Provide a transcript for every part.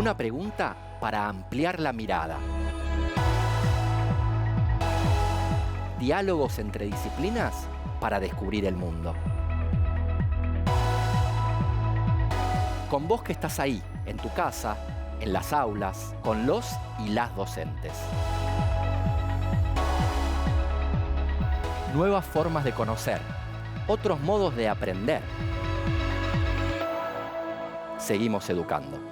Una pregunta para ampliar la mirada. Diálogos entre disciplinas para descubrir el mundo. Con vos que estás ahí, en tu casa, en las aulas, con los y las docentes. Nuevas formas de conocer, otros modos de aprender. Seguimos educando.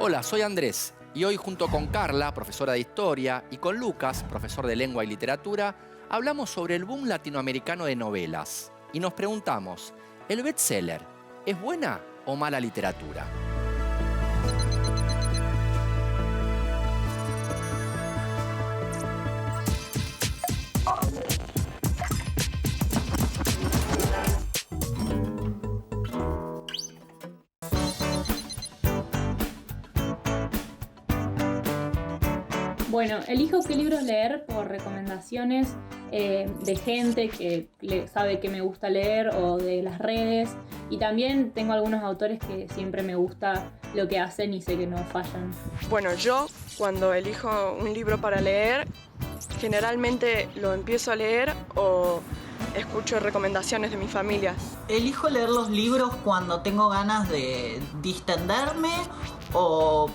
Hola, soy Andrés y hoy junto con Carla, profesora de Historia, y con Lucas, profesor de Lengua y Literatura, hablamos sobre el boom latinoamericano de novelas. Y nos preguntamos, ¿el bestseller es buena o mala literatura? Bueno, elijo qué libros leer por recomendaciones de gente que sabe que me gusta leer o de las redes. Y también tengo algunos autores que siempre me gusta lo que hacen y sé que no fallan. Bueno, yo cuando elijo un libro para leer, generalmente lo empiezo a leer o escucho recomendaciones de mi familia. Elijo leer los libros cuando tengo ganas de distenderme o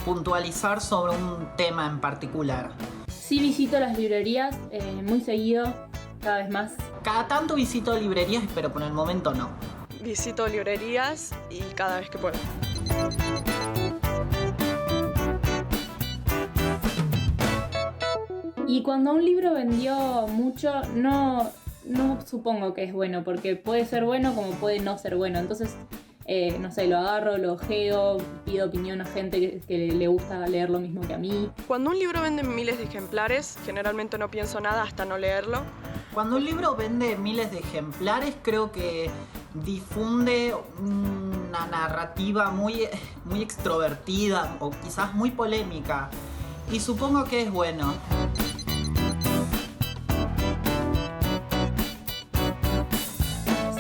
puntualizar sobre un tema en particular. Sí visito las librerías muy seguido, cada vez más. Cada tanto visito librerías, pero por el momento no. Visito librerías y cada vez que puedo. Y cuando un libro vendió mucho, no supongo que es bueno, porque puede ser bueno como puede no ser bueno. Entonces, no sé, lo agarro, lo ojeo, pido opinión a gente que le gusta leer lo mismo que a mí. Cuando un libro vende miles de ejemplares, generalmente no pienso nada hasta no leerlo. Cuando un libro vende miles de ejemplares, creo que difunde una narrativa muy extrovertida o quizás muy polémica. Y supongo que es bueno.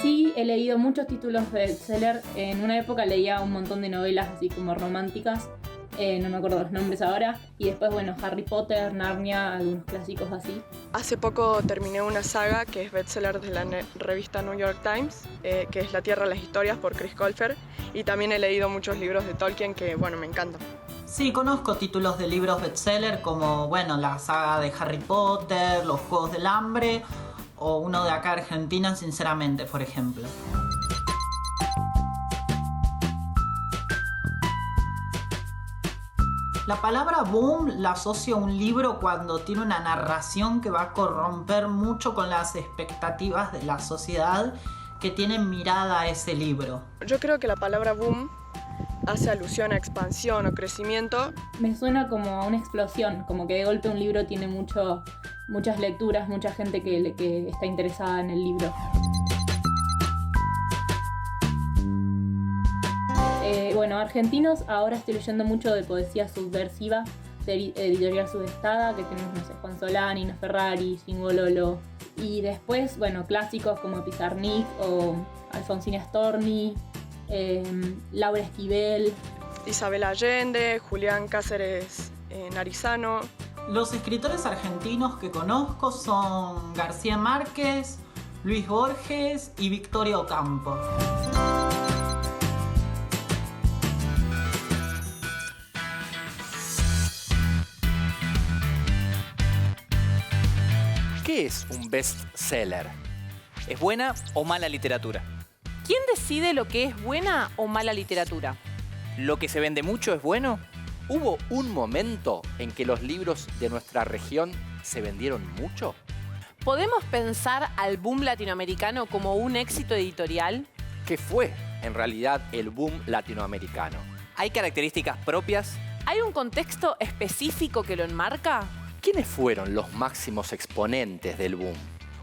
Sí, he leído muchos títulos de bestseller. En una época leía un montón de novelas así como románticas. No me acuerdo los nombres ahora. Y después, bueno, Harry Potter, Narnia, algunos clásicos así. Hace poco terminé una saga que es bestseller de la revista New York Times, que es La Tierra de las Historias por Chris Colfer. Y también he leído muchos libros de Tolkien que, bueno, me encantan. Sí, conozco títulos de libros bestseller como, bueno, la saga de Harry Potter, Los Juegos del Hambre o uno de acá Argentina, Sinceramente, por ejemplo. La palabra boom la asocio a un libro cuando tiene una narración que va a corromper mucho con las expectativas de la sociedad que tienen mirada a ese libro. Yo creo que la palabra boom hace alusión a expansión o crecimiento. Me suena como a una explosión, como que de golpe un libro tiene muchas lecturas, mucha gente que está interesada en el libro. Bueno, argentinos, ahora estoy leyendo mucho de poesía subversiva, de Editorial Sudestada, que tenemos, no sé, Juan Solán, Ina Ferrari, Singololo. Y después, bueno, clásicos como Pizarnik o Alfonsina Storni, Laura Esquivel, Isabel Allende, Julián Cáceres Narizano. Los escritores argentinos que conozco son García Márquez, Luis Borges y Victoria Ocampo. ¿Qué es un bestseller? ¿Es buena o mala literatura? ¿Quién decide lo que es buena o mala literatura? ¿Lo que se vende mucho es bueno? ¿Hubo un momento en que los libros de nuestra región se vendieron mucho? ¿Podemos pensar al boom latinoamericano como un éxito editorial? ¿Qué fue en realidad el boom latinoamericano? ¿Hay características propias? ¿Hay un contexto específico que lo enmarca? ¿Quiénes fueron los máximos exponentes del boom?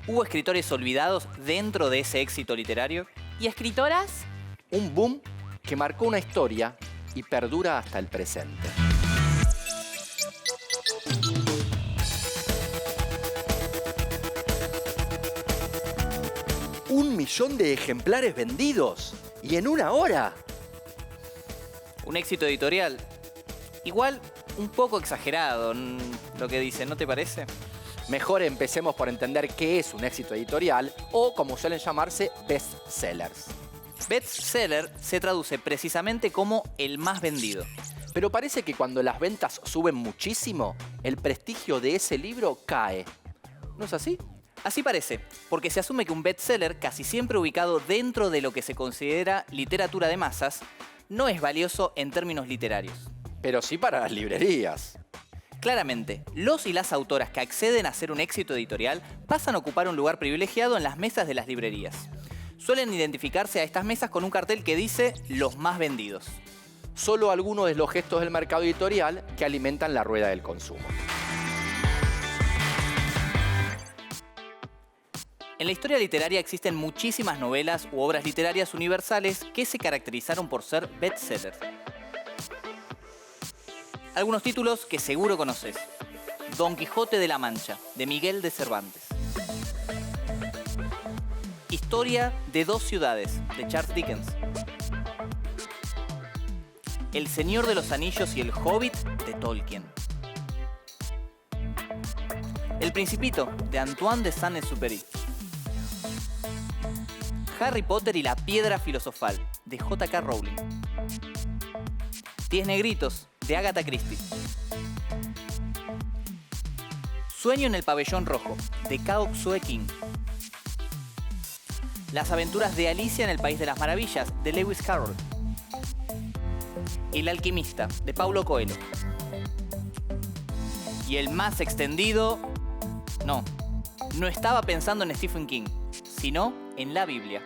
¿Hubo escritores olvidados dentro de ese éxito literario? ¿Y escritoras? Un boom que marcó una historia y perdura hasta el presente. ¿1 millón de ejemplares vendidos? ¿Y en una hora? Un éxito editorial. Igual, un poco exagerado lo que dice, ¿no te parece? Mejor empecemos por entender qué es un éxito editorial o, como suelen llamarse, bestsellers. Bestseller se traduce precisamente como el más vendido. Pero parece que cuando las ventas suben muchísimo, el prestigio de ese libro cae. ¿No es así? Así parece, porque se asume que un bestseller, casi siempre ubicado dentro de lo que se considera literatura de masas, no es valioso en términos literarios. Pero sí para las librerías. Claramente, los y las autoras que acceden a ser un éxito editorial pasan a ocupar un lugar privilegiado en las mesas de las librerías. Suelen identificarse a estas mesas con un cartel que dice los más vendidos. Solo algunos de los gestos del mercado editorial que alimentan la rueda del consumo. En la historia literaria existen muchísimas novelas u obras literarias universales que se caracterizaron por ser bestsellers. Algunos títulos que seguro conoces. Don Quijote de la Mancha, de Miguel de Cervantes. Historia de 2 ciudades, de Charles Dickens. El Señor de los Anillos y el Hobbit, de Tolkien. El Principito, de Antoine de Saint-Exupéry. Harry Potter y la Piedra Filosofal, de J.K. Rowling. 10 Negritos, de Agatha Christie. Sueño en el Pabellón Rojo, de Cao Xue King. Las aventuras de Alicia en el País de las Maravillas, de Lewis Carroll. El Alquimista, de Paulo Coelho. Y el más extendido... No estaba pensando en Stephen King, sino en la Biblia.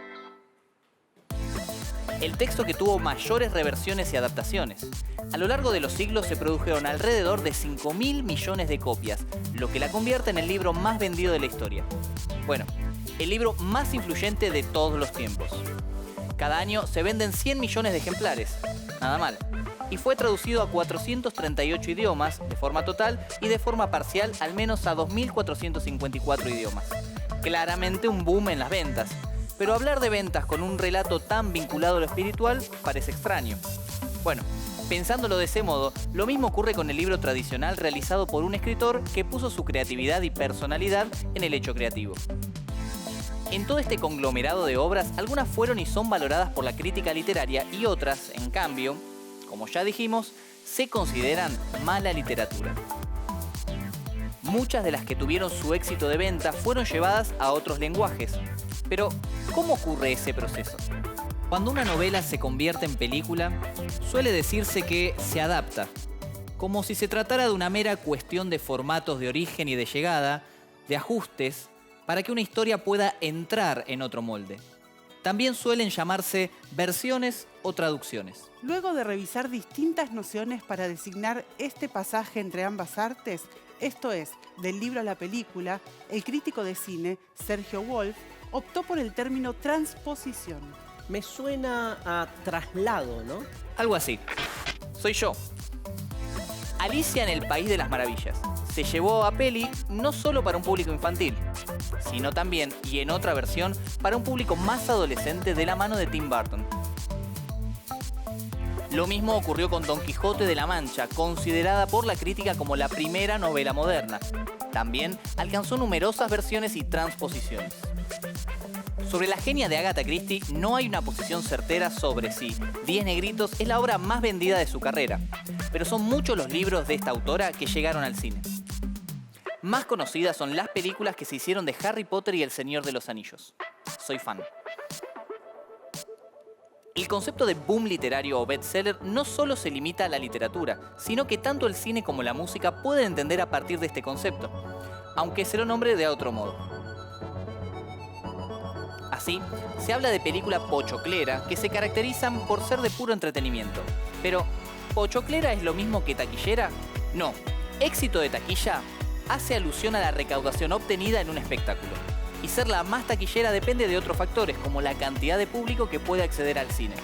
El texto que tuvo mayores reversiones y adaptaciones. A lo largo de los siglos se produjeron alrededor de 5.000 millones de copias, lo que la convierte en el libro más vendido de la historia. Bueno, el libro más influyente de todos los tiempos. Cada año se venden 100 millones de ejemplares, nada mal. Y fue traducido a 438 idiomas de forma total y de forma parcial al menos a 2.454 idiomas. Claramente un boom en las ventas. Pero hablar de ventas con un relato tan vinculado a lo espiritual parece extraño. Bueno, pensándolo de ese modo, lo mismo ocurre con el libro tradicional realizado por un escritor que puso su creatividad y personalidad en el hecho creativo. En todo este conglomerado de obras, algunas fueron y son valoradas por la crítica literaria y otras, en cambio, como ya dijimos, se consideran mala literatura. Muchas de las que tuvieron su éxito de venta fueron llevadas a otros lenguajes. Pero, ¿cómo ocurre ese proceso? Cuando una novela se convierte en película, suele decirse que se adapta, como si se tratara de una mera cuestión de formatos de origen y de llegada, de ajustes, para que una historia pueda entrar en otro molde. También suelen llamarse versiones o traducciones. Luego de revisar distintas nociones para designar este pasaje entre ambas artes, esto es, del libro a la película, el crítico de cine, Sergio Wolf, optó por el término transposición. Me suena a traslado, ¿no? Algo así. Soy yo. Alicia en el País de las Maravillas se llevó a peli no solo para un público infantil, sino también, y en otra versión, para un público más adolescente de la mano de Tim Burton. Lo mismo ocurrió con Don Quijote de la Mancha, considerada por la crítica como la primera novela moderna. También alcanzó numerosas versiones y transposiciones. Sobre la genia de Agatha Christie no hay una posición certera sobre si 10 Negritos es la obra más vendida de su carrera, pero son muchos los libros de esta autora que llegaron al cine. Más conocidas son las películas que se hicieron de Harry Potter y El Señor de los Anillos. Soy fan. El concepto de boom literario o bestseller no solo se limita a la literatura, sino que tanto el cine como la música pueden entender a partir de este concepto, aunque se lo nombre de otro modo. Así, se habla de película pochoclera que se caracterizan por ser de puro entretenimiento. Pero, ¿pochoclera es lo mismo que taquillera? No. Éxito de taquilla hace alusión a la recaudación obtenida en un espectáculo. Y ser la más taquillera depende de otros factores, como la cantidad de público que puede acceder al cine.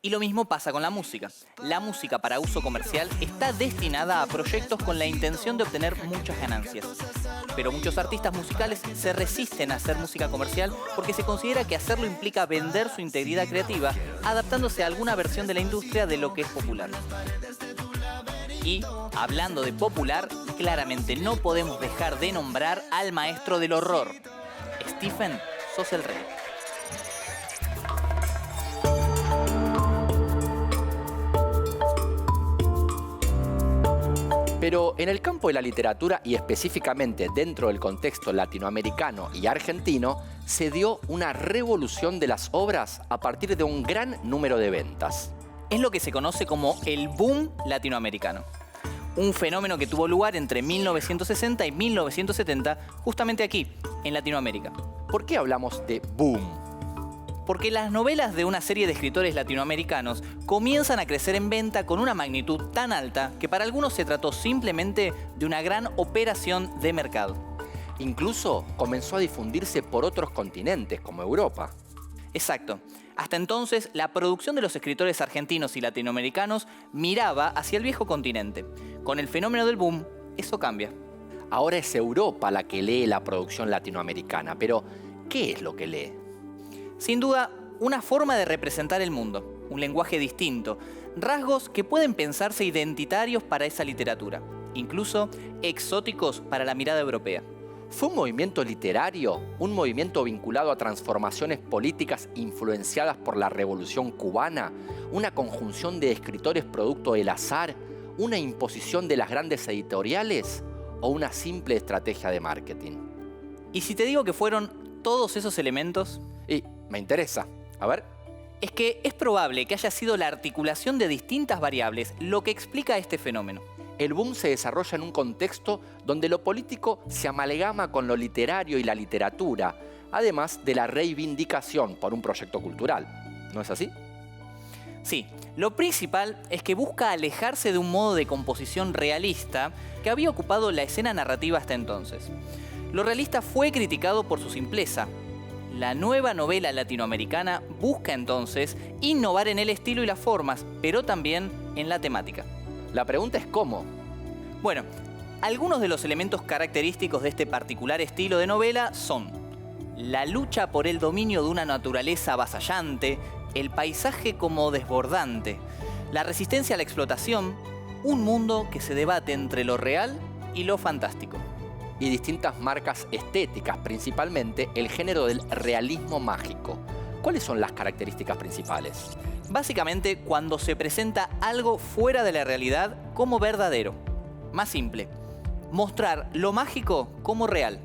Y lo mismo pasa con la música. La música para uso comercial está destinada a proyectos con la intención de obtener muchas ganancias. Pero muchos artistas musicales se resisten a hacer música comercial porque se considera que hacerlo implica vender su integridad creativa, adaptándose a alguna versión de la industria de lo que es popular. Y, hablando de popular, claramente no podemos dejar de nombrar al maestro del horror. Stephen, sos el rey. Pero en el campo de la literatura y específicamente dentro del contexto latinoamericano y argentino, se dio una revolución de las obras a partir de un gran número de ventas. Es lo que se conoce como el boom latinoamericano. Un fenómeno que tuvo lugar entre 1960 y 1970, justamente aquí, en Latinoamérica. ¿Por qué hablamos de boom? Porque las novelas de una serie de escritores latinoamericanos comienzan a crecer en venta con una magnitud tan alta que para algunos se trató simplemente de una gran operación de mercado. Incluso comenzó a difundirse por otros continentes, como Europa. Exacto. Hasta entonces, la producción de los escritores argentinos y latinoamericanos miraba hacia el viejo continente. Con el fenómeno del boom, eso cambia. Ahora es Europa la que lee la producción latinoamericana, pero ¿qué es lo que lee? Sin duda, una forma de representar el mundo, un lenguaje distinto, rasgos que pueden pensarse identitarios para esa literatura, incluso exóticos para la mirada europea. ¿Fue un movimiento literario, un movimiento vinculado a transformaciones políticas influenciadas por la Revolución Cubana, una conjunción de escritores producto del azar, una imposición de las grandes editoriales o una simple estrategia de marketing? ¿Y si te digo que fueron todos esos elementos? Y me interesa. A ver. Es que es probable que haya sido la articulación de distintas variables lo que explica este fenómeno. El boom se desarrolla en un contexto donde lo político se amalgama con lo literario y la literatura, además de la reivindicación por un proyecto cultural. ¿No es así? Sí, lo principal es que busca alejarse de un modo de composición realista que había ocupado la escena narrativa hasta entonces. Lo realista fue criticado por su simpleza. La nueva novela latinoamericana busca entonces innovar en el estilo y las formas, pero también en la temática. La pregunta es ¿cómo? Bueno, algunos de los elementos característicos de este particular estilo de novela son la lucha por el dominio de una naturaleza avasallante, el paisaje como desbordante, la resistencia a la explotación, un mundo que se debate entre lo real y lo fantástico. Y distintas marcas estéticas, principalmente el género del realismo mágico. ¿Cuáles son las características principales? Básicamente, cuando se presenta algo fuera de la realidad como verdadero. Más simple, mostrar lo mágico como real.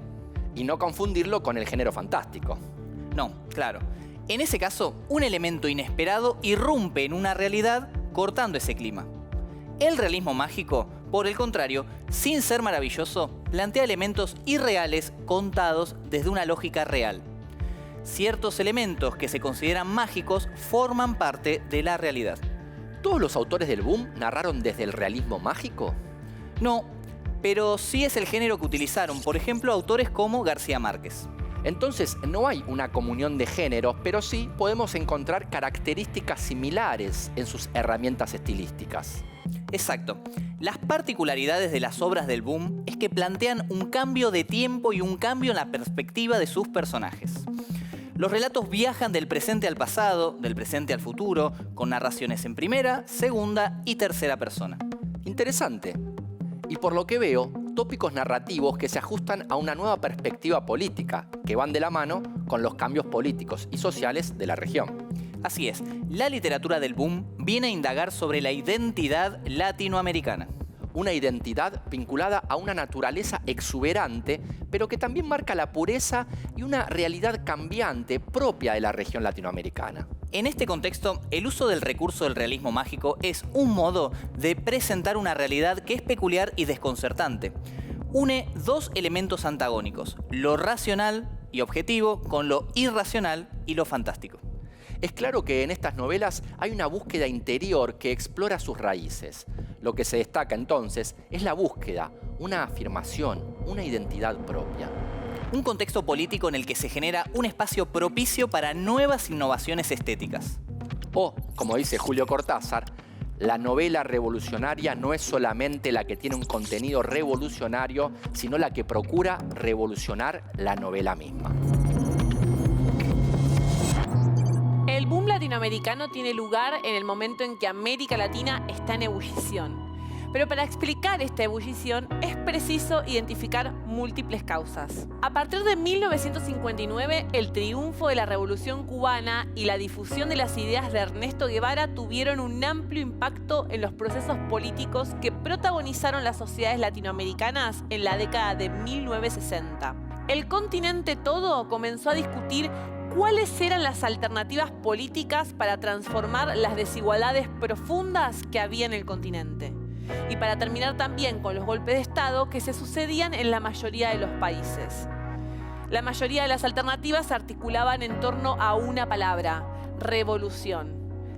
Y no confundirlo con el género fantástico. No, claro. En ese caso, un elemento inesperado irrumpe en una realidad cortando ese clima. El realismo mágico, por el contrario, sin ser maravilloso, plantea elementos irreales contados desde una lógica real. Ciertos elementos que se consideran mágicos forman parte de la realidad. ¿Todos los autores del boom narraron desde el realismo mágico? No, pero sí es el género que utilizaron, por ejemplo, autores como García Márquez. Entonces no hay una comunión de géneros, pero sí podemos encontrar características similares en sus herramientas estilísticas. Exacto. Las particularidades de las obras del boom es que plantean un cambio de tiempo y un cambio en la perspectiva de sus personajes. Los relatos viajan del presente al pasado, del presente al futuro, con narraciones en primera, segunda y tercera persona. Interesante. Y por lo que veo, tópicos narrativos que se ajustan a una nueva perspectiva política, que van de la mano con los cambios políticos y sociales de la región. Así es, la literatura del boom viene a indagar sobre la identidad latinoamericana. Una identidad vinculada a una naturaleza exuberante, pero que también marca la pureza y una realidad cambiante propia de la región latinoamericana. En este contexto, el uso del recurso del realismo mágico es un modo de presentar una realidad que es peculiar y desconcertante. Une dos elementos antagónicos, lo racional y objetivo con lo irracional y lo fantástico. Es claro que en estas novelas hay una búsqueda interior que explora sus raíces. Lo que se destaca entonces es la búsqueda, una afirmación, una identidad propia. Un contexto político en el que se genera un espacio propicio para nuevas innovaciones estéticas. O, como dice Julio Cortázar, la novela revolucionaria no es solamente la que tiene un contenido revolucionario, sino la que procura revolucionar la novela misma. El boom latinoamericano tiene lugar en el momento en que América Latina está en ebullición. Pero para explicar esta ebullición es preciso identificar múltiples causas. A partir de 1959, el triunfo de la Revolución Cubana y la difusión de las ideas de Ernesto Guevara tuvieron un amplio impacto en los procesos políticos que protagonizaron las sociedades latinoamericanas en la década de 1960. El continente todo comenzó a discutir cuáles eran las alternativas políticas para transformar las desigualdades profundas que había en el continente. Y para terminar también con los golpes de Estado que se sucedían en la mayoría de los países. La mayoría de las alternativas se articulaban en torno a una palabra: revolución.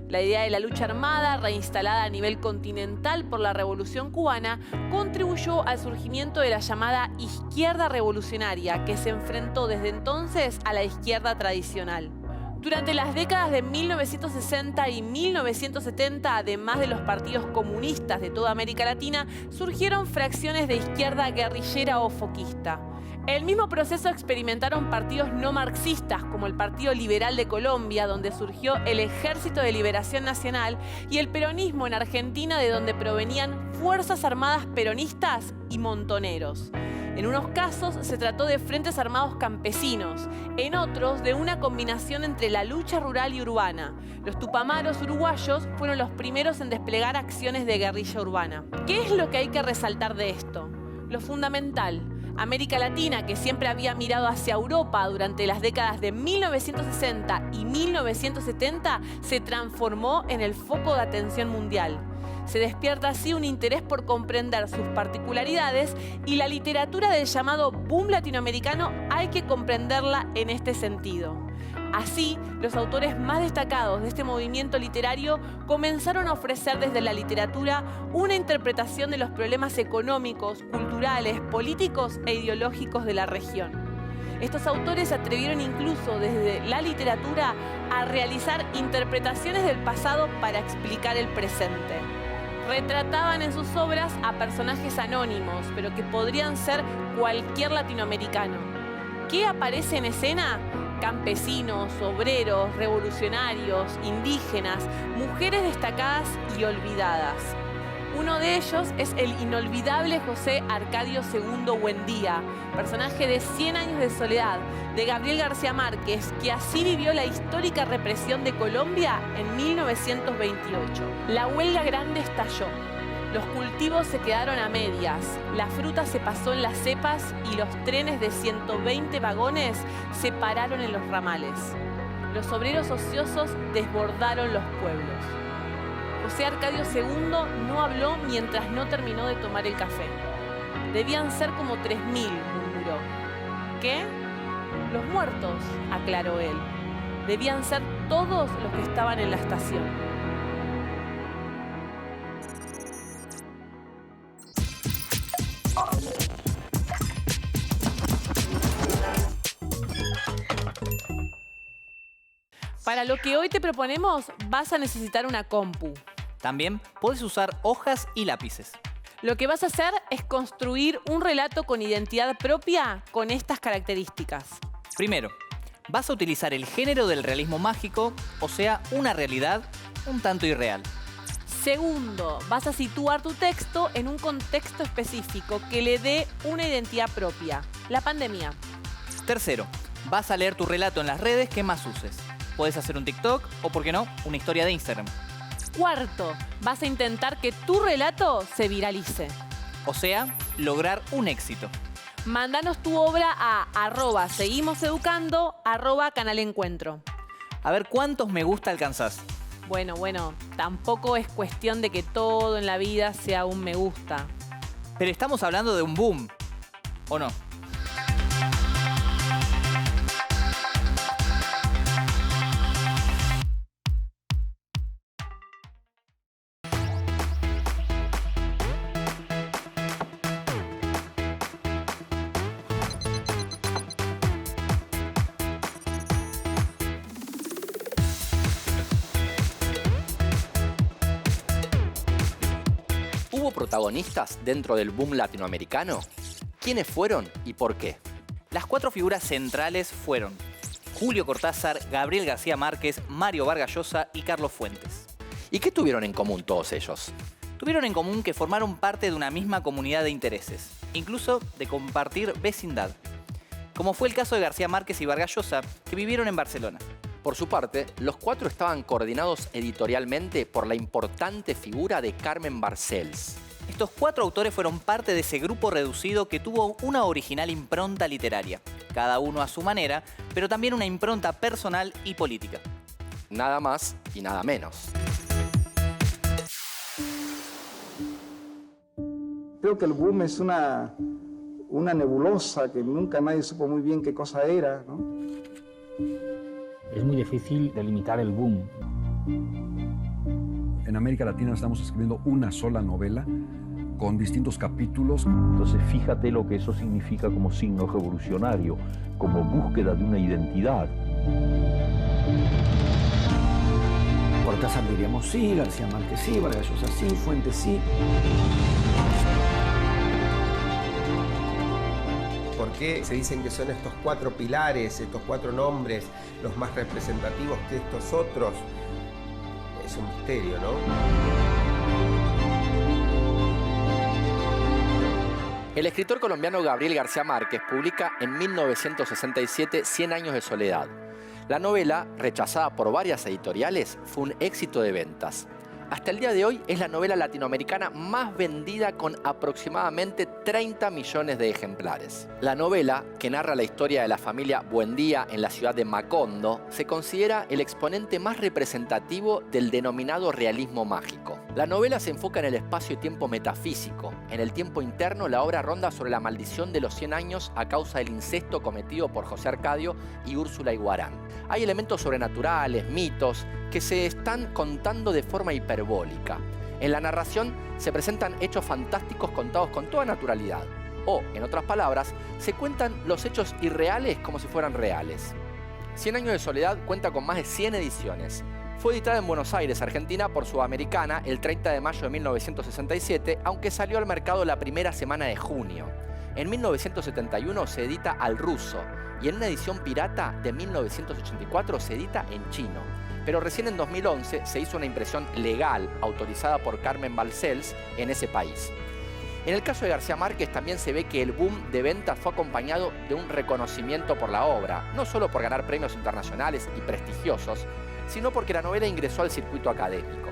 La idea de la lucha armada, reinstalada a nivel continental por la Revolución Cubana, contribuyó al surgimiento de la llamada izquierda revolucionaria, que se enfrentó desde entonces a la izquierda tradicional. Durante las décadas de 1960 y 1970, además de los partidos comunistas de toda América Latina, surgieron fracciones de izquierda guerrillera o foquista. El mismo proceso experimentaron partidos no marxistas, como el Partido Liberal de Colombia, donde surgió el Ejército de Liberación Nacional, y el peronismo en Argentina, de donde provenían Fuerzas Armadas Peronistas y Montoneros. En unos casos se trató de frentes armados campesinos, en otros de una combinación entre la lucha rural y urbana. Los tupamaros uruguayos fueron los primeros en desplegar acciones de guerrilla urbana. ¿Qué es lo que hay que resaltar de esto? Lo fundamental: América Latina, que siempre había mirado hacia Europa durante las décadas de 1960 y 1970, se transformó en el foco de atención mundial. Se despierta así un interés por comprender sus particularidades, y la literatura del llamado boom latinoamericano hay que comprenderla en este sentido. Así, los autores más destacados de este movimiento literario comenzaron a ofrecer desde la literatura una interpretación de los problemas económicos, culturales, políticos e ideológicos de la región. Estos autores se atrevieron incluso desde la literatura a realizar interpretaciones del pasado para explicar el presente. Retrataban en sus obras a personajes anónimos, pero que podrían ser cualquier latinoamericano. ¿Qué aparece en escena? Campesinos, obreros, revolucionarios, indígenas, mujeres destacadas y olvidadas. Uno de ellos es el inolvidable José Arcadio II Buendía, personaje de 100 años de soledad, de Gabriel García Márquez, que así vivió la histórica represión de Colombia en 1928. La huelga grande estalló. Los cultivos se quedaron a medias, la fruta se pasó en las cepas y los trenes de 120 vagones se pararon en los ramales. Los obreros ociosos desbordaron los pueblos. José Arcadio II no habló mientras no terminó de tomar el café. Debían ser como 3.000, murmuró. ¿Qué? Los muertos, aclaró él. Debían ser todos los que estaban en la estación. Para lo que hoy te proponemos, vas a necesitar una compu. También puedes usar hojas y lápices. Lo que vas a hacer es construir un relato con identidad propia con estas características. Primero, vas a utilizar el género del realismo mágico, o sea, una realidad un tanto irreal. Segundo, vas a situar tu texto en un contexto específico que le dé una identidad propia, la pandemia. Tercero, vas a leer tu relato en las redes que más uses. Puedes hacer un TikTok o, por qué no, una historia de Instagram. Cuarto, vas a intentar que tu relato se viralice. O sea, lograr un éxito. Mándanos tu obra a @seguimoseducando, @canalencuentro. A ver cuántos me gusta alcanzás. Bueno, tampoco es cuestión de que todo en la vida sea un me gusta. Pero estamos hablando de un boom, ¿o no? ¿Hubo protagonistas dentro del boom latinoamericano? ¿Quiénes fueron y por qué? Las 4 figuras centrales fueron Julio Cortázar, Gabriel García Márquez, Mario Vargas Llosa y Carlos Fuentes. ¿Y qué tuvieron en común todos ellos? Tuvieron en común que formaron parte de una misma comunidad de intereses, incluso de compartir vecindad, como fue el caso de García Márquez y Vargas Llosa, que vivieron en Barcelona. Por su parte, los 4 estaban coordinados editorialmente por la importante figura de Carmen Barcells. Estos 4 autores fueron parte de ese grupo reducido que tuvo una original impronta literaria, cada uno a su manera, pero también una impronta personal y política. Nada más y nada menos. Creo que el boom es una nebulosa que nunca nadie supo muy bien qué cosa era, ¿no? Es muy difícil delimitar el boom. En América Latina estamos escribiendo una sola novela con distintos capítulos. Entonces fíjate lo que eso significa como signo revolucionario, como búsqueda de una identidad. Cortázar diríamos sí, García Márquez sí, Vargas Llosa sí, Fuentes sí. ¿Por qué se dicen que son estos 4 pilares, estos 4 nombres, los más representativos que estos otros? Es un misterio, ¿no? El escritor colombiano Gabriel García Márquez publica en 1967 Cien años de soledad. La novela, rechazada por varias editoriales, fue un éxito de ventas. Hasta el día de hoy es la novela latinoamericana más vendida con aproximadamente 30 millones de ejemplares. La novela, que narra la historia de la familia Buendía en la ciudad de Macondo, se considera el exponente más representativo del denominado realismo mágico. La novela se enfoca en el espacio y tiempo metafísico. En el tiempo interno, la obra ronda sobre la maldición de los 100 años a causa del incesto cometido por José Arcadio y Úrsula Iguarán. Hay elementos sobrenaturales, mitos, que se están contando de forma hiperbólica. En la narración se presentan hechos fantásticos contados con toda naturalidad. O, en otras palabras, se cuentan los hechos irreales como si fueran reales. Cien años de soledad cuenta con más de 100 ediciones. Fue editada en Buenos Aires, Argentina, por Sudamericana el 30 de mayo de 1967, aunque salió al mercado la primera semana de junio. En 1971 se edita al ruso y en una edición pirata de 1984 se edita en chino. Pero recién en 2011 se hizo una impresión legal autorizada por Carmen Barcells en ese país. En el caso de García Márquez también se ve que el boom de ventas fue acompañado de un reconocimiento por la obra, no solo por ganar premios internacionales y prestigiosos, sino porque la novela ingresó al circuito académico.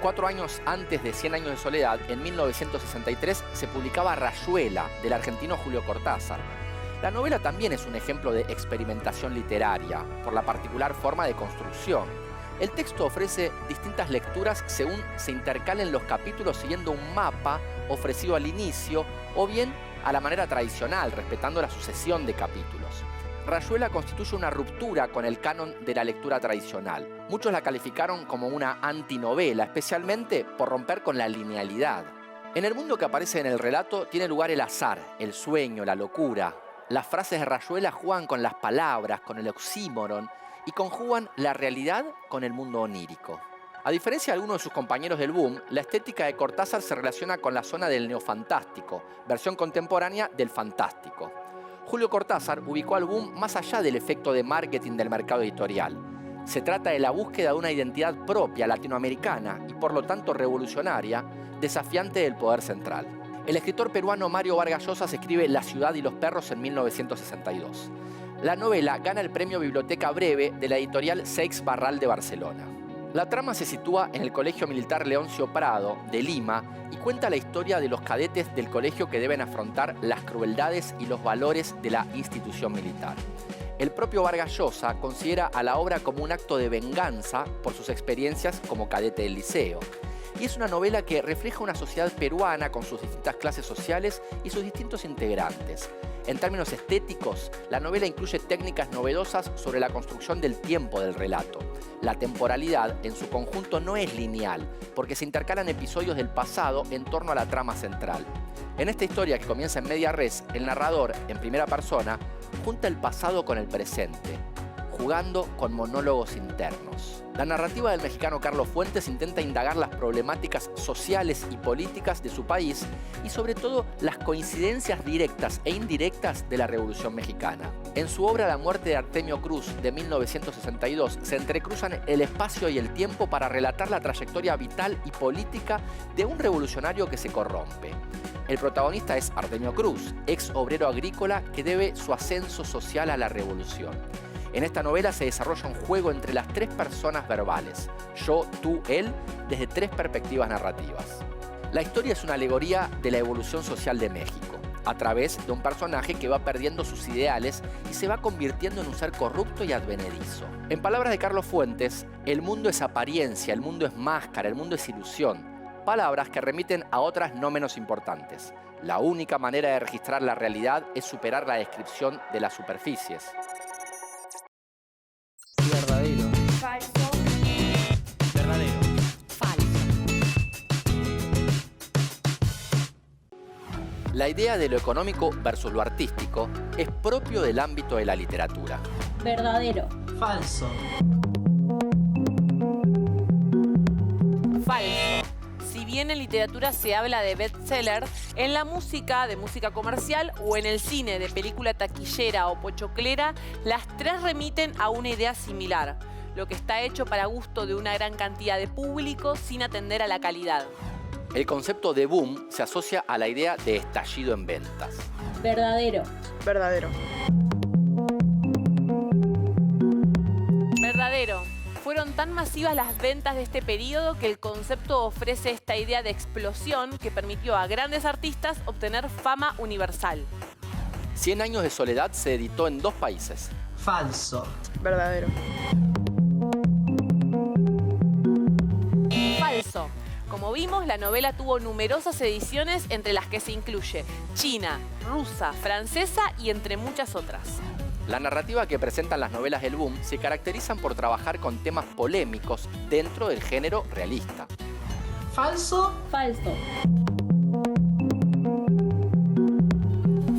4 años antes de Cien años de soledad, en 1963, se publicaba Rayuela, del argentino Julio Cortázar. La novela también es un ejemplo de experimentación literaria, por la particular forma de construcción. El texto ofrece distintas lecturas según se intercalen los capítulos siguiendo un mapa ofrecido al inicio o bien a la manera tradicional, respetando la sucesión de capítulos. Rayuela constituye una ruptura con el canon de la lectura tradicional. Muchos la calificaron como una antinovela, especialmente por romper con la linealidad. En el mundo que aparece en el relato tiene lugar el azar, el sueño, la locura. Las frases de Rayuela juegan con las palabras, con el oxímoron, y conjugan la realidad con el mundo onírico. A diferencia de algunos de sus compañeros del boom, la estética de Cortázar se relaciona con la zona del neofantástico, versión contemporánea del fantástico. Julio Cortázar ubicó al boom más allá del efecto de marketing del mercado editorial. Se trata de la búsqueda de una identidad propia latinoamericana y por lo tanto revolucionaria, desafiante del poder central. El escritor peruano Mario Vargas Llosa escribe La ciudad y los perros en 1962. La novela gana el premio Biblioteca Breve de la editorial Seix Barral de Barcelona. La trama se sitúa en el Colegio Militar Leoncio Prado, de Lima, y cuenta la historia de los cadetes del colegio que deben afrontar las crueldades y los valores de la institución militar. El propio Vargas Llosa considera a la obra como un acto de venganza por sus experiencias como cadete del liceo. Y es una novela que refleja una sociedad peruana con sus distintas clases sociales y sus distintos integrantes. En términos estéticos, la novela incluye técnicas novedosas sobre la construcción del tiempo del relato. La temporalidad, en su conjunto, no es lineal, porque se intercalan episodios del pasado en torno a la trama central. En esta historia, que comienza en media res, el narrador, en primera persona, junta el pasado con el presente. jugando con monólogos internos. La narrativa del mexicano Carlos Fuentes intenta indagar las problemáticas sociales y políticas de su país y sobre todo las coincidencias directas e indirectas de la Revolución Mexicana. En su obra La muerte de Artemio Cruz de 1962 se entrecruzan el espacio y el tiempo para relatar la trayectoria vital y política de un revolucionario que se corrompe. El protagonista es Artemio Cruz, ex obrero agrícola que debe su ascenso social a la revolución. En esta novela se desarrolla un juego entre las tres personas verbales, yo, tú, él, desde tres perspectivas narrativas. La historia es una alegoría de la evolución social de México, a través de un personaje que va perdiendo sus ideales y se va convirtiendo en un ser corrupto y advenedizo. En palabras de Carlos Fuentes, el mundo es apariencia, el mundo es máscara, el mundo es ilusión. Palabras que remiten a otras no menos importantes. La única manera de registrar la realidad es superar la descripción de las superficies. Verdadero. Falso. Verdadero. Falso. La idea de lo económico versus lo artístico es propio del ámbito de la literatura. Verdadero. Falso. Falso. Si bien en literatura se habla de bestseller, en la música, de música comercial o en el cine, de película taquillera o pochoclera, las tres remiten a una idea similar, lo que está hecho para gusto de una gran cantidad de público sin atender a la calidad. El concepto de boom se asocia a la idea de estallido en ventas. Verdadero. Verdadero. Verdadero. Fueron tan masivas las ventas de este periodo que el concepto ofrece esta idea de explosión que permitió a grandes artistas obtener fama universal. 100 años de soledad se editó en 2 países. Falso. Verdadero. Falso. Como vimos, la novela tuvo numerosas ediciones entre las que se incluye china, rusa, francesa y entre muchas otras. La narrativa que presentan las novelas del boom se caracterizan por trabajar con temas polémicos dentro del género realista. Falso. Falso.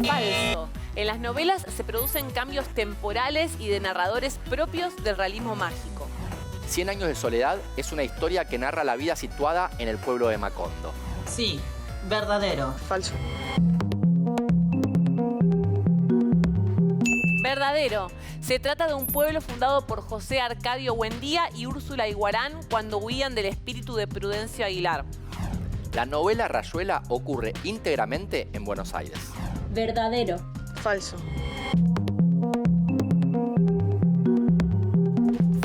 Falso. En las novelas se producen cambios temporales y de narradores propios del realismo mágico. 100 años de soledad es una historia que narra la vida situada en el pueblo de Macondo. Sí. Verdadero. Falso. Verdadero. Se trata de un pueblo fundado por José Arcadio Buendía y Úrsula Iguarán cuando huían del espíritu de Prudencio Aguilar. La novela Rayuela ocurre íntegramente en Buenos Aires. Verdadero. Falso.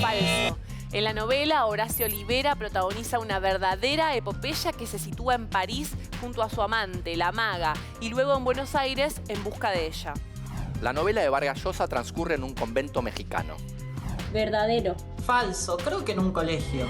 Falso. En la novela, Horacio Olivera protagoniza una verdadera epopeya que se sitúa en París junto a su amante, la maga, y luego en Buenos Aires en busca de ella. La novela de Vargas Llosa transcurre en un convento mexicano. Verdadero. Falso. Creo que en un colegio.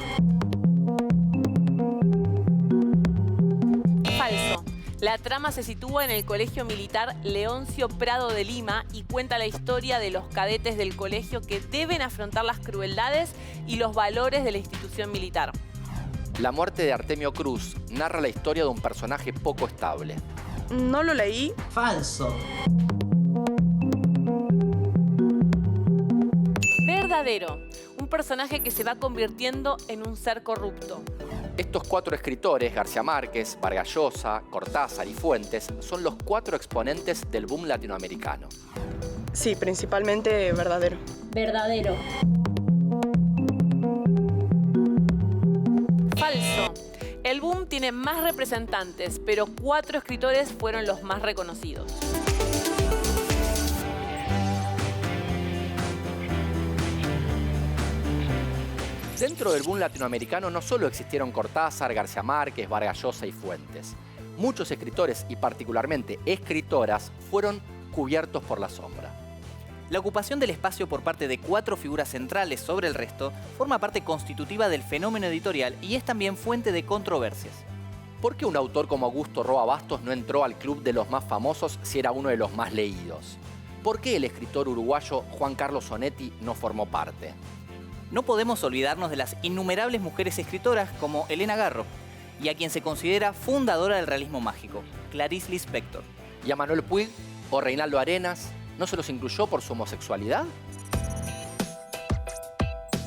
Falso. La trama se sitúa en el Colegio Militar Leoncio Prado de Lima y cuenta la historia de los cadetes del colegio que deben afrontar las crueldades y los valores de la institución militar. La muerte de Artemio Cruz narra la historia de un personaje poco estable. No lo leí. Falso. Verdadero. Un personaje que se va convirtiendo en un ser corrupto. Estos 4 escritores, García Márquez, Vargas Llosa, Cortázar y Fuentes, son los 4 exponentes del boom latinoamericano. Sí, principalmente verdadero. Verdadero. Falso. El boom tiene más representantes, pero 4 escritores fueron los más reconocidos. Dentro del boom latinoamericano no solo existieron Cortázar, García Márquez, Vargas Llosa y Fuentes. Muchos escritores, y particularmente escritoras, fueron cubiertos por la sombra. La ocupación del espacio por parte de 4 figuras centrales sobre el resto forma parte constitutiva del fenómeno editorial y es también fuente de controversias. ¿Por qué un autor como Augusto Roa Bastos no entró al club de los más famosos si era uno de los más leídos? ¿Por qué el escritor uruguayo Juan Carlos Onetti no formó parte? No podemos olvidarnos de las innumerables mujeres escritoras como Elena Garro y a quien se considera fundadora del realismo mágico, Clarice Lispector. ¿Y a Manuel Puig o Reinaldo Arenas no se los incluyó por su homosexualidad?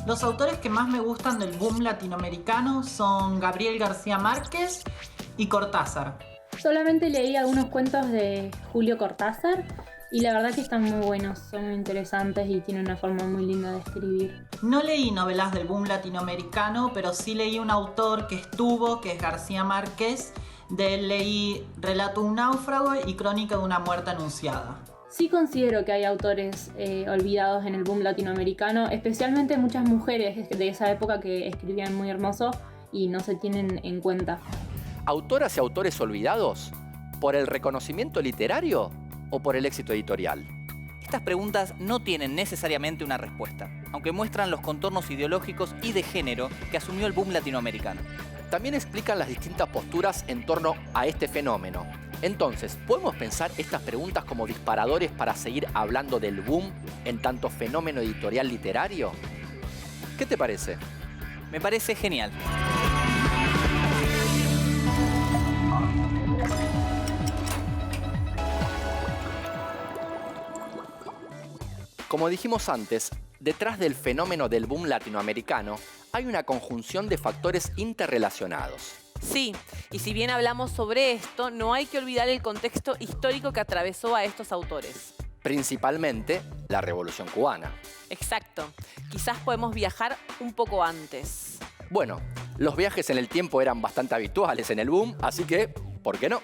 Los autores que más me gustan del boom latinoamericano son Gabriel García Márquez y Cortázar. Solamente leí algunos cuentos de Julio Cortázar y la verdad que están muy buenos, son muy interesantes y tienen una forma muy linda de escribir. No leí novelas del boom latinoamericano, pero sí leí un autor que es García Márquez. De él leí Relato de un náufrago y Crónica de una muerte anunciada. Sí considero que hay autores olvidados en el boom latinoamericano, especialmente muchas mujeres de esa época que escribían muy hermoso y no se tienen en cuenta. ¿Autoras y autores olvidados? ¿Por el reconocimiento literario o por el éxito editorial? Estas preguntas no tienen necesariamente una respuesta, aunque muestran los contornos ideológicos y de género que asumió el boom latinoamericano. También explican las distintas posturas en torno a este fenómeno. Entonces, ¿podemos pensar estas preguntas como disparadores para seguir hablando del boom en tanto fenómeno editorial literario? ¿Qué te parece? Me parece genial. Como dijimos antes, detrás del fenómeno del boom latinoamericano hay una conjunción de factores interrelacionados. Sí, y si bien hablamos sobre esto, no hay que olvidar el contexto histórico que atravesó a estos autores. Principalmente la Revolución Cubana. Exacto. Quizás podemos viajar un poco antes. Bueno, los viajes en el tiempo eran bastante habituales en el boom, así que, ¿por qué no?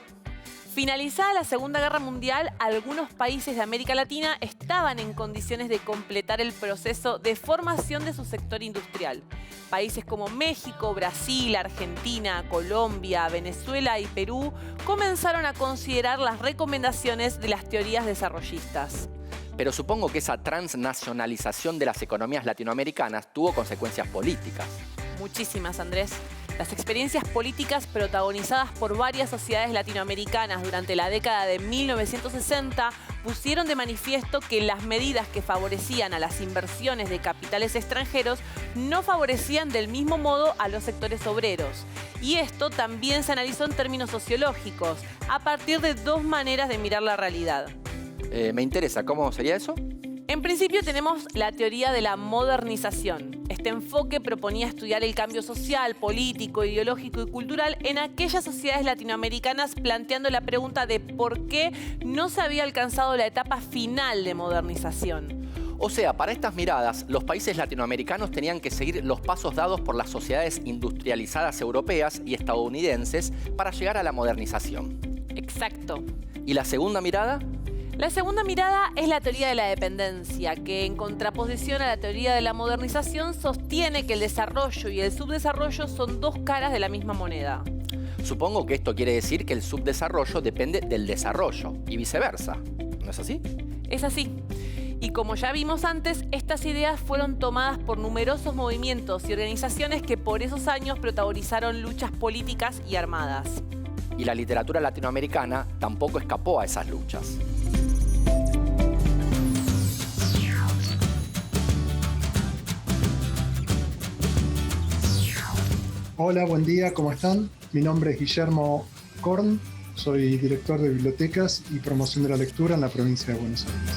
Finalizada la Segunda Guerra Mundial, algunos países de América Latina estaban en condiciones de completar el proceso de formación de su sector industrial. Países como México, Brasil, Argentina, Colombia, Venezuela y Perú comenzaron a considerar las recomendaciones de las teorías desarrollistas. Pero supongo que esa transnacionalización de las economías latinoamericanas tuvo consecuencias políticas. Muchísimas, Andrés. Las experiencias políticas protagonizadas por varias sociedades latinoamericanas durante la década de 1960 pusieron de manifiesto que las medidas que favorecían a las inversiones de capitales extranjeros no favorecían del mismo modo a los sectores obreros. Y esto también se analizó en términos sociológicos, a partir de dos maneras de mirar la realidad. Me interesa, ¿cómo sería eso? En principio tenemos la teoría de la modernización. Este enfoque proponía estudiar el cambio social, político, ideológico y cultural en aquellas sociedades latinoamericanas, planteando la pregunta de por qué no se había alcanzado la etapa final de modernización. O sea, para estas miradas, los países latinoamericanos tenían que seguir los pasos dados por las sociedades industrializadas europeas y estadounidenses para llegar a la modernización. Exacto. ¿Y la segunda mirada? La segunda mirada es la teoría de la dependencia, que en contraposición a la teoría de la modernización sostiene que el desarrollo y el subdesarrollo son dos caras de la misma moneda. Supongo que esto quiere decir que el subdesarrollo depende del desarrollo y viceversa. ¿No es así? Es así. Y como ya vimos antes, estas ideas fueron tomadas por numerosos movimientos y organizaciones que por esos años protagonizaron luchas políticas y armadas. Y la literatura latinoamericana tampoco escapó a esas luchas. Hola, buen día, ¿cómo están? Mi nombre es Guillermo Korn, soy director de bibliotecas y promoción de la lectura en la provincia de Buenos Aires.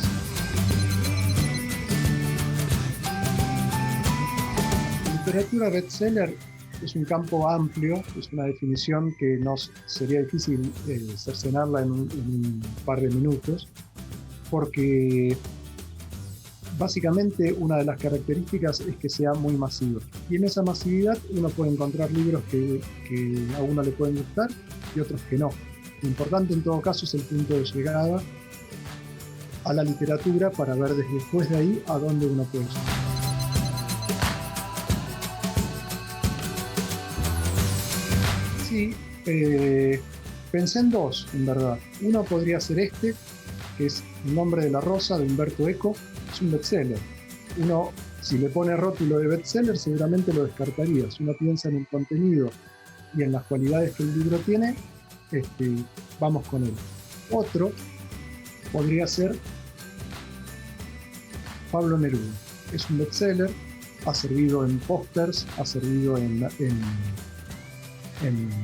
Literatura bestseller es un campo amplio, es una definición que nos sería difícil cercenarla en un par de minutos, porque básicamente una de las características es que sea muy masivo. Y en esa masividad uno puede encontrar libros que a uno le pueden gustar y otros que no. Lo importante en todo caso es el punto de llegada a la literatura para ver después de ahí a dónde uno puede llegar. Sí, pensé en dos, en verdad. Uno podría ser este, que es El nombre de la rosa, de Umberto Eco. Es un bestseller. Uno, si le pone rótulo de bestseller, seguramente lo descartaría. Si uno piensa en el contenido y en las cualidades que el libro tiene, vamos con él. Otro podría ser Pablo Neruda. Es un bestseller, ha servido en pósters, ha servido en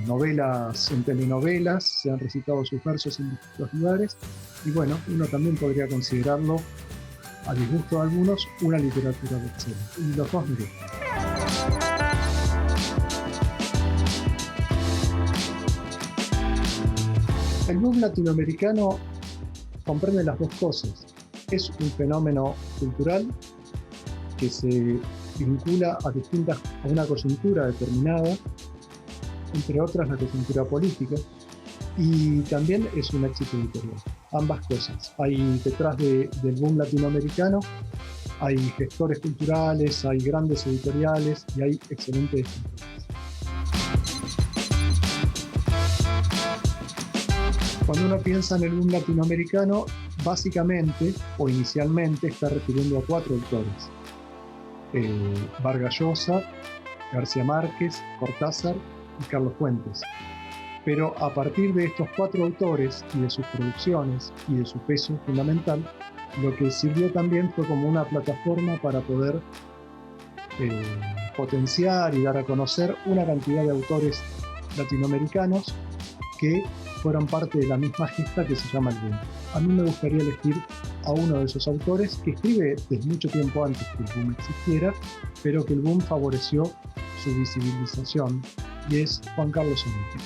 novelas, en telenovelas, se han recitado sus versos en distintos lugares, y bueno, uno también podría considerarlo a disgusto de algunos, una literatura bestseller. Y los dos me gustan. El boom latinoamericano comprende las dos cosas. Es un fenómeno cultural que se vincula a una coyuntura determinada, entre otras la coyuntura política, y también es un éxito editorial. Ambas cosas. Hay detrás del boom latinoamericano, hay gestores culturales, hay grandes editoriales y hay excelentes escritores. Cuando uno piensa en el boom latinoamericano, básicamente o inicialmente está refiriendo a 4 autores: Vargas Llosa, García Márquez, Cortázar y Carlos Fuentes. Pero a partir de estos 4 autores y de sus producciones y de su peso fundamental, lo que sirvió también fue como una plataforma para poder potenciar y dar a conocer una cantidad de autores latinoamericanos que fueron parte de la misma gesta que se llama el boom. A mí me gustaría elegir a uno de esos autores que escribe desde mucho tiempo antes que el boom existiera, pero que el boom favoreció su visibilización, y es Juan Carlos Onetti.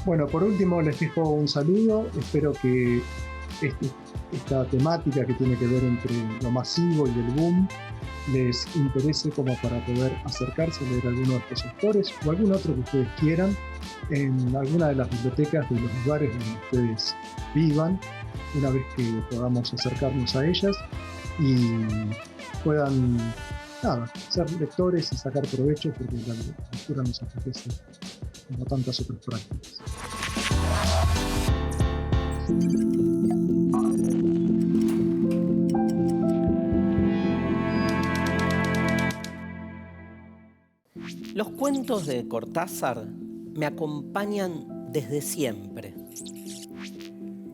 Bueno, por último les dejo un saludo. Espero que esta temática que tiene que ver entre lo masivo y el boom les interese como para poder acercarse a leer alguno de estos autores o algún otro que ustedes quieran en alguna de las bibliotecas de los lugares donde ustedes vivan, una vez que podamos acercarnos a ellas y puedan ser lectores y sacar provecho, porque la lectura nos enriquece como tantas otras prácticas. Los cuentos de Cortázar me acompañan desde siempre.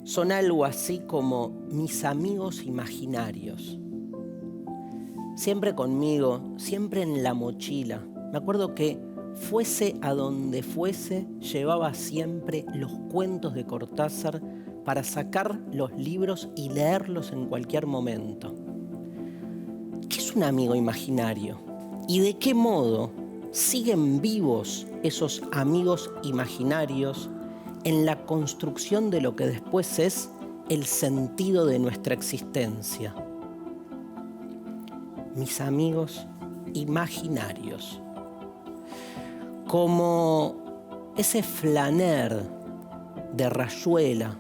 Son algo así como mis amigos imaginarios. Siempre conmigo, siempre en la mochila. Me acuerdo que fuese a donde fuese, llevaba siempre los cuentos de Cortázar para sacar los libros y leerlos en cualquier momento. ¿Qué es un amigo imaginario? ¿Y de qué modo siguen vivos esos amigos imaginarios en la construcción de lo que después es el sentido de nuestra existencia? Mis amigos imaginarios. Como ese flaner de Rayuela,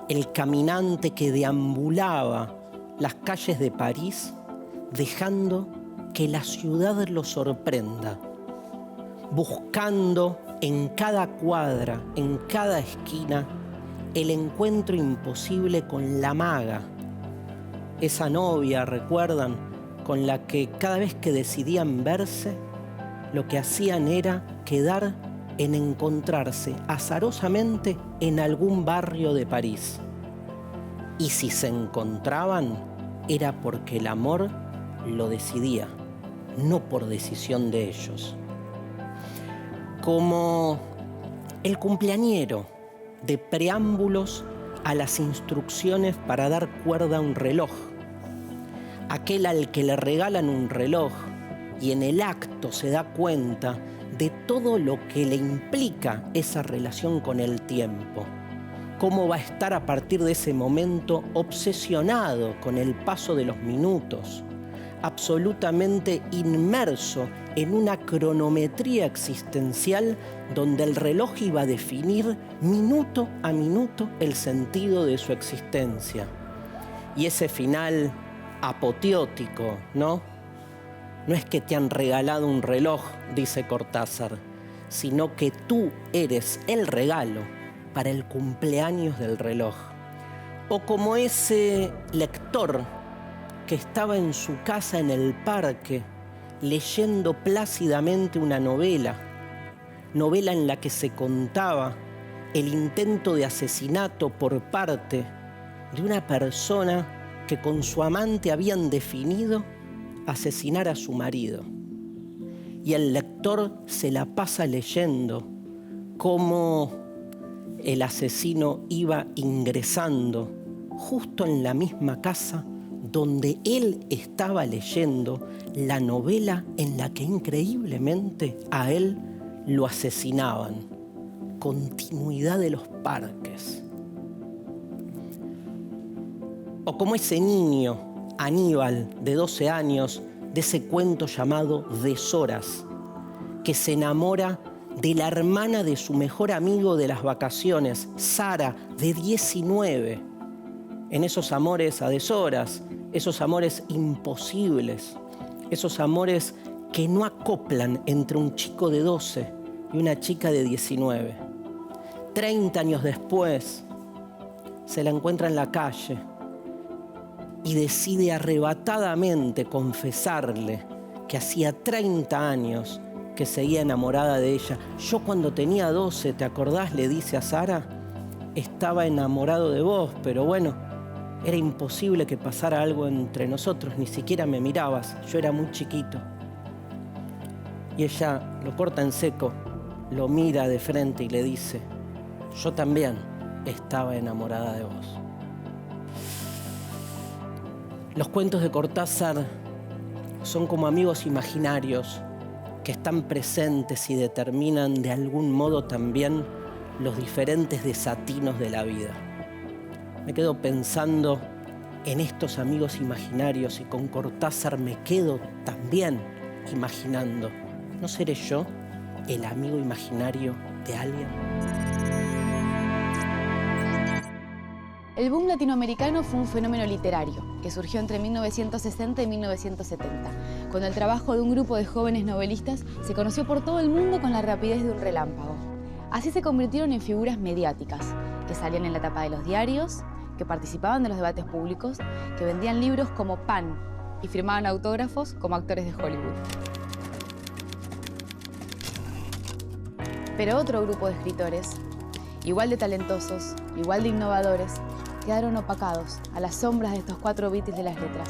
el caminante que deambulaba las calles de París dejando que la ciudad lo sorprenda, buscando en cada cuadra, en cada esquina, el encuentro imposible con la maga, esa novia, ¿recuerdan?, con la que cada vez que decidían verse, lo que hacían era quedar en encontrarse azarosamente en algún barrio de París. Y si se encontraban, era porque el amor lo decidía, no por decisión de ellos. Como el cumpleañero de preámbulos a las instrucciones para dar cuerda a un reloj. Aquel al que le regalan un reloj y en el acto se da cuenta de todo lo que le implica esa relación con el tiempo. Cómo va a estar a partir de ese momento obsesionado con el paso de los minutos, absolutamente inmerso en una cronometría existencial donde el reloj iba a definir minuto a minuto el sentido de su existencia. Y ese final apoteótico, ¿no? No es que te han regalado un reloj, dice Cortázar, sino que tú eres el regalo para el cumpleaños del reloj. O como ese lector que estaba en su casa en el parque leyendo plácidamente una novela en la que se contaba el intento de asesinato por parte de una persona que con su amante habían definido asesinar a su marido. Y el lector se la pasa leyendo cómo el asesino iba ingresando justo en la misma casa donde él estaba leyendo la novela en la que increíblemente a él lo asesinaban. Continuidad de los parques. O como ese niño, Aníbal, de 12 años, de ese cuento llamado Deshoras, que se enamora de la hermana de su mejor amigo de las vacaciones, Sara, de 19. En esos amores a deshoras, esos amores imposibles, esos amores que no acoplan entre un chico de 12 y una chica de 19. 30 años después, se la encuentra en la calle y decide arrebatadamente confesarle que hacía 30 años que seguía enamorada de ella. Yo cuando tenía 12, ¿te acordás?, le dice a Sara, estaba enamorado de vos, pero bueno, era imposible que pasara algo entre nosotros, ni siquiera me mirabas, yo era muy chiquito. Y ella lo corta en seco, lo mira de frente y le dice, yo también estaba enamorada de vos. Los cuentos de Cortázar son como amigos imaginarios que están presentes y determinan de algún modo también los diferentes desatinos de la vida. Me quedo pensando en estos amigos imaginarios y con Cortázar me quedo también imaginando, ¿no seré yo el amigo imaginario de alguien? El boom latinoamericano fue un fenómeno literario que surgió entre 1960 y 1970, cuando el trabajo de un grupo de jóvenes novelistas se conoció por todo el mundo con la rapidez de un relámpago. Así se convirtieron en figuras mediáticas, que salían en la tapa de los diarios, que participaban de los debates públicos, que vendían libros como pan y firmaban autógrafos como actores de Hollywood. Pero otro grupo de escritores, igual de talentosos, igual de innovadores, quedaron opacados a las sombras de estos 4 Beatles de las letras.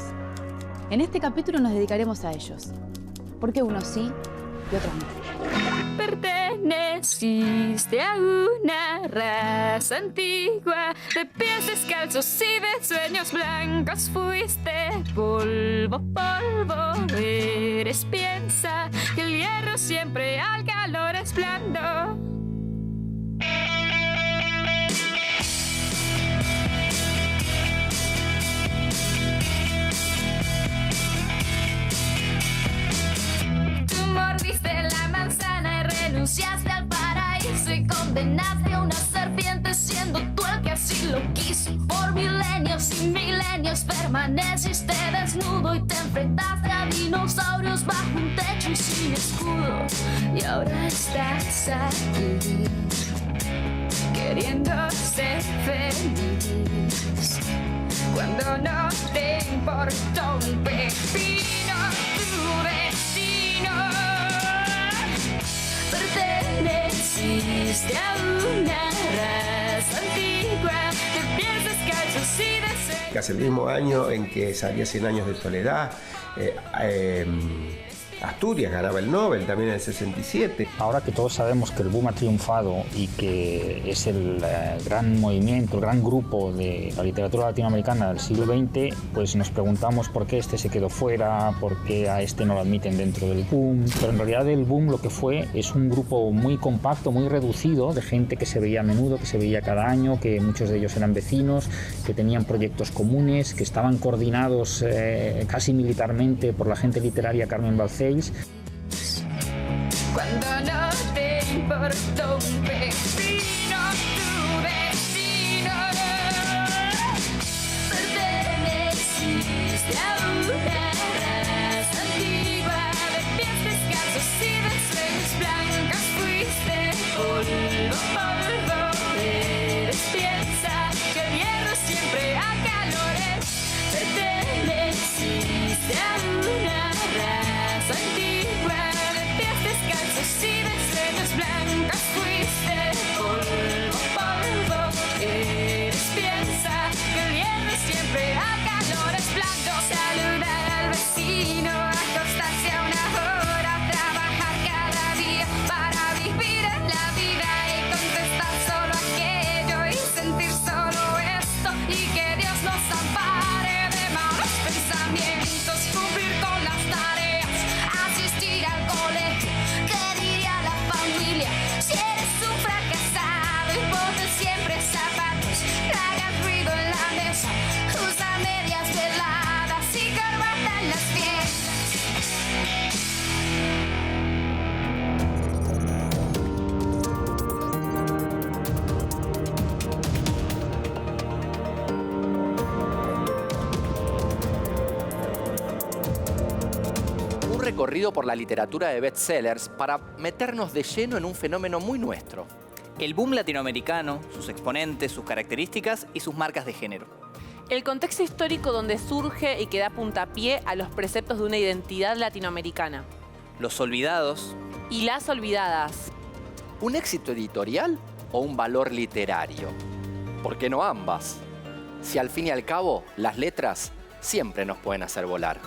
En este capítulo nos dedicaremos a ellos, porque unos sí y otros no. Perteneciste a una raza antigua, de pies descalzos y de sueños blancos. Fuiste polvo, polvo, eres piensa que el hierro siempre al calor es blando. Mordiste la manzana y renunciaste al paraíso y condenaste a una serpiente siendo tú el que así lo quiso. Por milenios y milenios permaneciste desnudo y te enfrentaste a dinosaurios bajo un techo y sin escudo. Y ahora estás aquí queriendo ser feliz cuando no te importó un pepino tu destino. Perteneciste a una raza antigua de pies descalzos y de sed. Casi el mismo año en que salía 100 años de soledad, Asturias ganaba el Nobel también en el 67. Ahora que todos sabemos que el boom ha triunfado y que es el gran movimiento, el gran grupo de la literatura latinoamericana del siglo XX, pues nos preguntamos por qué este se quedó fuera, por qué a este no lo admiten dentro del boom. Pero en realidad el boom lo que fue es un grupo muy compacto, muy reducido, de gente que se veía a menudo, que se veía cada año, que muchos de ellos eran vecinos, que tenían proyectos comunes, que estaban coordinados casi militarmente por la gente literaria Carmen Balcells. Cuando no te importó un pepino tu destino. Perteneciste a una raza antigua de pies descalzos y de sueños blancos. Fuiste polvo, polvo, eres piensa que el hierro siempre a calores. Perteneciste a una raza antigua de pies descalzos y de sueños blancos. Fuiste polvo, polvo, eres piensa que el hierro siempre a calores blandos. Saludar al vecino, acostarse a una hora, trabajar cada día para vivir en la vida y contestar solo aquello y sentir solo esto y que Dios no recorrido por la literatura de bestsellers para meternos de lleno en un fenómeno muy nuestro. El boom latinoamericano, sus exponentes, sus características y sus marcas de género. El contexto histórico donde surge y que da puntapié a los preceptos de una identidad latinoamericana. Los olvidados. Y las olvidadas. ¿Un éxito editorial o un valor literario? ¿Por qué no ambas? Si al fin y al cabo las letras siempre nos pueden hacer volar.